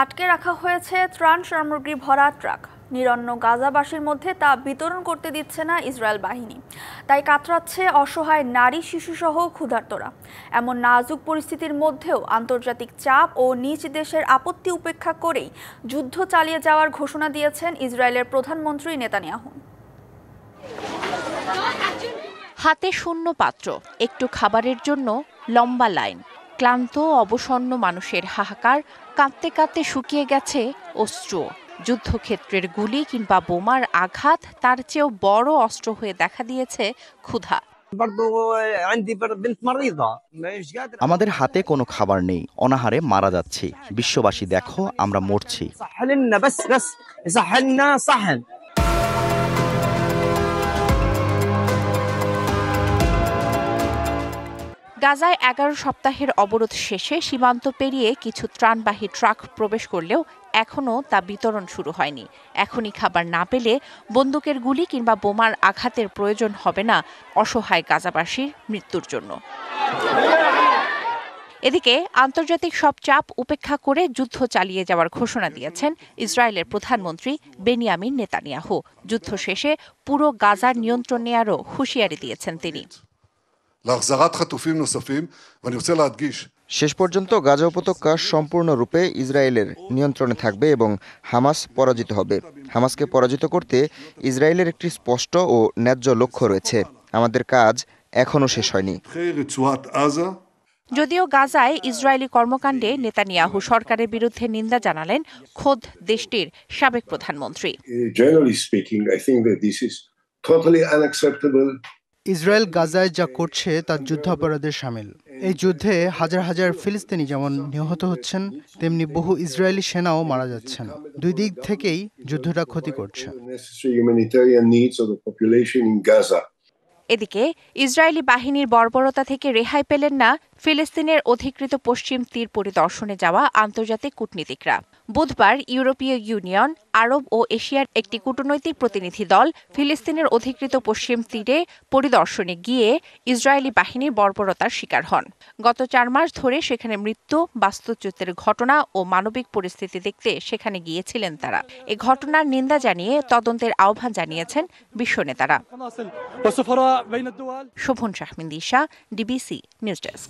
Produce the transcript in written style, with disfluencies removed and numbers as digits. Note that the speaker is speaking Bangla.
আটকে রাখা হয়েছে ত্রাণ সামগ্রী ভরা ট্রাক। নিরন্ন গাজাবাসীর মধ্যে তা বিতরণ করতে দিচ্ছে না ইসরায়েল বাহিনী। তাই কাতরাচ্ছে অসহায় নারী, শিশুসহ ক্ষুধার্তরা। এমন নাজুক পরিস্থিতির মধ্যেও আন্তর্জাতিক চাপ ও নিজ দেশের আপত্তি উপেক্ষা করেই যুদ্ধ চালিয়ে যাওয়ার ঘোষণা দিয়েছেন ইসরায়েলের প্রধানমন্ত্রী নেতানিয়াহু। হাতে শূন্য পাত্র, একটু খাবারের জন্য লম্বা লাইন, ক্লান্ত অবসন্ন মানুষের হাহাকার, কাঁদতে কাঁদতে শুকিয়ে গেছে অস্ত্র। যুদ্ধক্ষেত্রের গুলি কিংবা বোমার আঘাত তার চেয়েও বড় অস্ত্র হয়ে দেখা দিয়েছে ক্ষুধা। আমাদের হাতে কোনো খাবার নেই, অনাহারে মারা যাচ্ছি। বিশ্ববাসী দেখো, আমরা মরছি। গাজায় ১১ সপ্তাহের অবরোধ শেষে সীমান্ত পেরিয়ে কিছু ত্রাণবাহী ট্রাক প্রবেশ করলেও এখনও তা বিতরণ শুরু হয়নি। এখনই খাবার না পেলে বন্দুকের গুলি কিংবা বোমার আঘাতের প্রয়োজন হবে না অসহায় গাজাবাসীর মৃত্যুর জন্য। এদিকে আন্তর্জাতিক সব চাপ উপেক্ষা করে যুদ্ধ চালিয়ে যাওয়ার ঘোষণা দিয়েছেন ইসরায়েলের প্রধানমন্ত্রী বেনিয়ামিন নেতানিয়াহু। যুদ্ধ শেষে পুরো গাজার নিয়ন্ত্রণ নেয়ারও হুঁশিয়ারি দিয়েছেন তিনি। শেষ পর্যন্ত গাজা উপত্যকা সম্পূর্ণরূপে ইসরায়েলের নিয়ন্ত্রণে থাকবে এবং হামাস পরাজিত হবে। হামাসকে পরাজিত করতে ইসরায়েলের একটি স্পষ্ট ও ন্যায্য লক্ষ্য রয়েছে। আমাদের কাজ এখনও শেষ হয়নি। যদিও গাজায় ইসরায়েলি কর্মকাণ্ডে নেতানিয়াহু সরকারের বিরুদ্ধে নিন্দা জানালেন খোদ দেশটির সাবেক প্রধানমন্ত্রী। ইসরায়েল গাজায় যা করছে তা যুদ্ধাপরাধের শামিল। এই যুদ্ধে হাজার হাজার ফিলিস্তিনি যেমন নিহত হচ্ছেন, তেমনি বহু ইসরায়েলি সেনাও মারা যাচ্ছেন। দুই দিক থেকেই যুদ্ধটা ক্ষতি করছে। এদিকে ইসরায়েলি বাহিনীর বর্বরতা থেকে রেহাই পেলেন না ফিলিস্তিনের অধিকৃত পশ্চিম তীর পরিদর্শনে যাওয়া আন্তর্জাতিক কূটনীতিকরা। বুধবার ইউরোপীয় ইউনিয়ন, আরব ও এশিয়ার একটি কূটনৈতিক প্রতিনিধি দল ফিলিস্তিনের অধিকৃত পশ্চিম তীরে পরিদর্শনে গিয়ে ইসরায়েলি বাহিনীর বর্বরতার শিকার হন। গত ৪ মাস ধরে সেখানে মৃত্যু, বাস্তুচ্যুতের ঘটনা ও মানবিক পরিস্থিতি দেখতে সেখানে গিয়েছিলেন তারা। এ ঘটনার নিন্দা জানিয়ে তদন্তের আহ্বান জানিয়েছেন বিশ্ব নেতারা। শোভন শাহমিন দিশা, ডিবিসি নিউজ ডেস্ক।